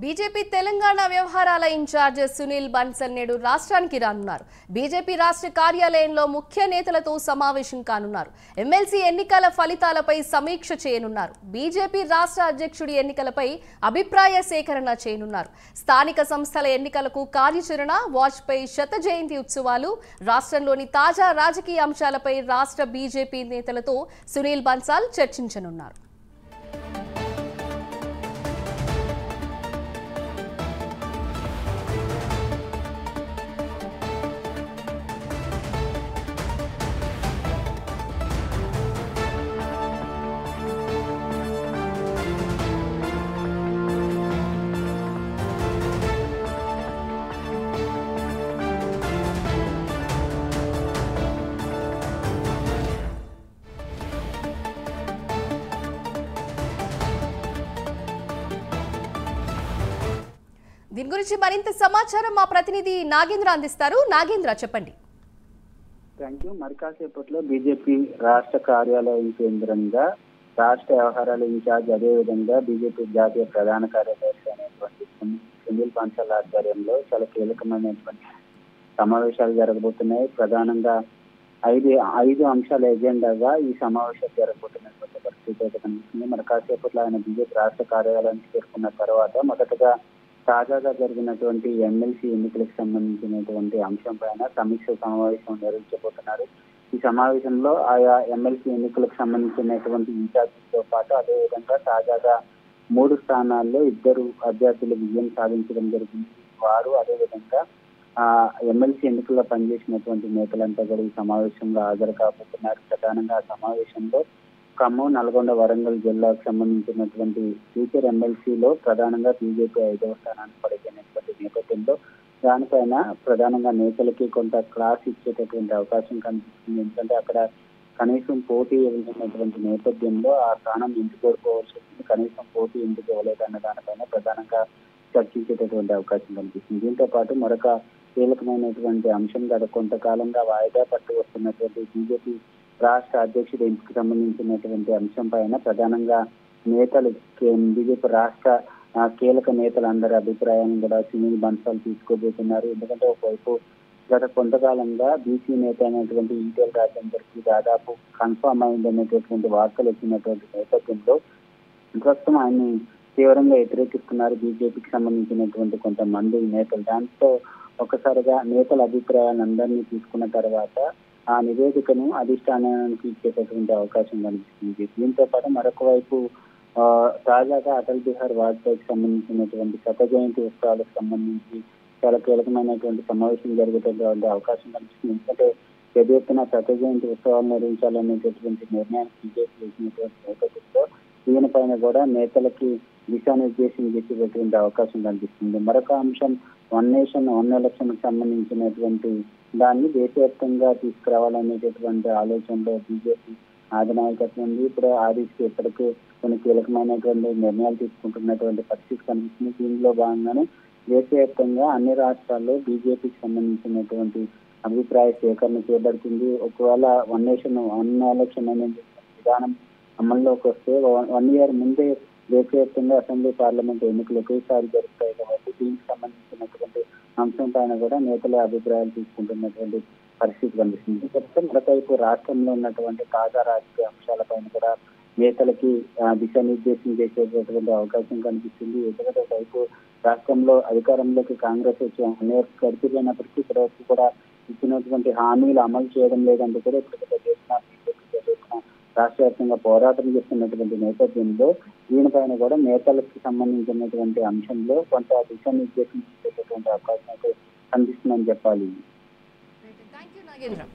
BJP Telangana వ్యవహారాల incharge Sunil Bansal నేడు రాష్ట్రానికి రానున్నారు. బీజేపీ రాష్ట్ర కార్యాలయంలో ముఖ్య నేతలతో సమావేశం కానున్నారు. ఎమ్మెల్సీ ఎన్నికల ఫలితాలపై సమీక్ష చేయనున్నారు. బీజేపీ రాష్ట్ర అధ్యక్షుడి ఎన్నికలపై అభిప్రాయ సేకరణ చేయనున్నారు. స్థానిక సంస్థల ఎన్నికలకు కార్యాచరణ, వాజ్పేయి శత జయంతి ఉత్సవాలు, రాష్ట్రంలోని తాజా రాజకీయ అంశాలపై రాష్ట్ర బీజేపీ నేతలతో సునీల్ బన్సల్ చర్చించనున్నారు. దీని గురించి మరింత సమాచారం మా ప్రతినిధి నాగేంద్ర అందిస్తారు. నాగేంద్ర, చెప్పండి. Thank you. మరి కాసేపట్లో బీజేపీ రాష్ట్ర కార్యాలయం కేంద్రంగా రాష్ట్ర వ్యవహారాల ఇన్ఛార్జ్, అదేవిధంగా బీజేపీ జాతీయ ప్రధాన కార్యదర్శి అనేటువంటి సునీల్ బన్సల్ ఆధ్వర్యంలో చాలా కీలకమైనటువంటి సమావేశాలు జరగబోతున్నాయి. ప్రధానంగా ఐదు అంశాల ఎజెండాగా ఈ సమావేశాలు జరగబోతున్నటువంటి పరిస్థితి అయితే కనిపిస్తుంది. మరి కాసేపట్లో ఆయన బీజేపీ రాష్ట్ర కార్యాలయానికి చేరుకున్న తర్వాత మొదటగా తాజాగా జరిగినటువంటి ఎమ్మెల్సీ ఎన్నికలకు సంబంధించినటువంటి అంశం పైన సమీక్ష సమావేశం నిర్వహించబోతున్నారు. ఈ సమావేశంలో ఆయా ఎమ్మెల్సీ ఎన్నికలకు సంబంధించినటువంటి ఇన్ఛార్జితో పాటు అదేవిధంగా తాజాగా 3 స్థానాల్లో 2 అభ్యర్థులు విజయం సాధించడం జరిగింది. వారు అదేవిధంగా ఎమ్మెల్సీ ఎన్నికల్లో పనిచేసినటువంటి నేతలంతా కూడా ఈ సమావేశంలో హాజరు కాబోతున్నారు. ప్రధానంగా ఆ సమావేశంలో ఖమ్మం, నల్గొండ, వరంగల్ జిల్లాకు సంబంధించినటువంటి ఫ్యూచర్ ఎమ్మెల్సీలో ప్రధానంగా బీజేపీ 5వ స్థానానికి పడిపోయినటువంటి నేపథ్యంలో దానిపైన ప్రధానంగా నేతలకి కొంత క్లాస్ ఇచ్చేటటువంటి అవకాశం కనిపిస్తుంది. ఎందుకంటే అక్కడ కనీసం పోటీ ఇవ్వలేనటువంటి నేపథ్యంలో ఆ స్థానం ఎందుకు కోరుకోవాల్సి వస్తుంది, కనీసం పోటీ ఎందుకు ఇవ్వలేదన్న దానిపైన ప్రధానంగా చర్చించేటటువంటి అవకాశం కనిపిస్తుంది. దీంతో పాటు మరొక కీలకమైనటువంటి అంశం గత కొంతకాలంగా వాయిదా పట్టు వస్తున్నటువంటి బీజేపీ రాష్ట్ర అధ్యక్షుడి ఎంపికకు సంబంధించినటువంటి అంశం పైన ప్రధానంగా నేతలు, బీజేపీ రాష్ట్ర కీలక నేతలందరి అభిప్రాయాలను కూడా సునీల్ బన్సల్ తీసుకోబోతున్నారు. ఎందుకంటే ఒకవైపు గత కొంతకాలంగా బీసీ నేత అయినటువంటి ఈటెల రాజేందర్కి దాదాపు కన్ఫర్మ్ అయిందనేటటువంటి వార్తలు వచ్చినటువంటి నేపథ్యంలో ప్రస్తుతం ఆయన్ని తీవ్రంగా వ్యతిరేకిస్తున్నారు బీజేపీకి సంబంధించినటువంటి కొంతమంది నేతలు. దాంతో ఒకసారిగా నేతల అభిప్రాయాలను అందరినీ తీసుకున్న తర్వాత ఆ నివేదికను అధిష్టానానికి ఇచ్చేటటువంటి అవకాశం కనిపిస్తుంది. దీంతో పాటు మరొక వైపు తాజాగా అటల్ బిహారీ వాజ్పేయికి సంబంధించినటువంటి శత జయంతి ఉత్సవాలకు సంబంధించి చాలా కీలకమైనటువంటి సమావేశం జరిగేటటువంటి అవకాశం కనిపిస్తుంది. ఎందుకంటే పెద్ద ఎత్తున శత జయంతి ఉత్సవాలు నిర్వహించాలనేటటువంటి నిర్ణయాన్ని బీజేపీ చేసినటువంటి నేపథ్యంలో దీనిపైన కూడా నేతలకి దిశానిర్దేశం చేసేటటువంటి అవకాశం కనిపిస్తుంది. మరొక అంశం వన్ నేషన్ వన్ ఎలక్షన్ కి సంబంధించినటువంటి దాన్ని దేశవ్యాప్తంగా తీసుకురావాలనేటటువంటి ఆలోచనలో బీజేపీ అధినాయకత్వం ఉంది. ఇప్పుడు ఆ దిశగా ఇప్పటికే కొన్ని కీలకమైనటువంటి నిర్ణయాలు తీసుకుంటున్నటువంటి పరిస్థితి కనిపిస్తుంది. దీనిలో భాగంగానే దేశవ్యాప్తంగా అన్ని రాష్ట్రాల్లో బీజేపీకి సంబంధించినటువంటి అభిప్రాయ సేకరణ చేపడుతుంది. ఒకవేళ వన్ నేషన్ వన్ ఎలక్షన్ అనే విధానం అమల్లోకి వస్తే 1 year ముందే దేశవ్యాప్తంగా అసెంబ్లీ, పార్లమెంట్ ఎన్నికలు ఒకేసారి జరుగుతాయి కాబట్టి దీనికి సంబంధించినటువంటి అంశం పైన కూడా నేతల అభిప్రాయాలు తీసుకుంటున్నటువంటి పరిస్థితి కనిపిస్తుంది. మరొకవైపు రాష్ట్రంలో ఉన్నటువంటి తాజా రాజకీయ అంశాలపైన కూడా నేతలకి దిశానిర్దేశం చేసేటటువంటి అవకాశం కనిపిస్తుంది. ఎందుకంటే ఒకవైపు రాష్ట్రంలో అధికారంలోకి కాంగ్రెస్ వచ్చి 1 year గడిచిపోయినప్పటికీ ఇప్పటివరకు కూడా ఇచ్చినటువంటి హామీలు అమలు చేయడం లేదంటూ కూడా ఇప్పటికే చేసిన రాష్ట్ర వ్యాప్తంగా పోరాటం చేస్తున్నటువంటి నేపథ్యంలో దీనిపైన కూడా నేతలకు సంబంధించినటువంటి అంశంలో కొంత దిశానిర్దేశం చేసేటటువంటి అవకాశం అయితే కనిపిస్తుందని చెప్పాలి. Thank you Nagendra.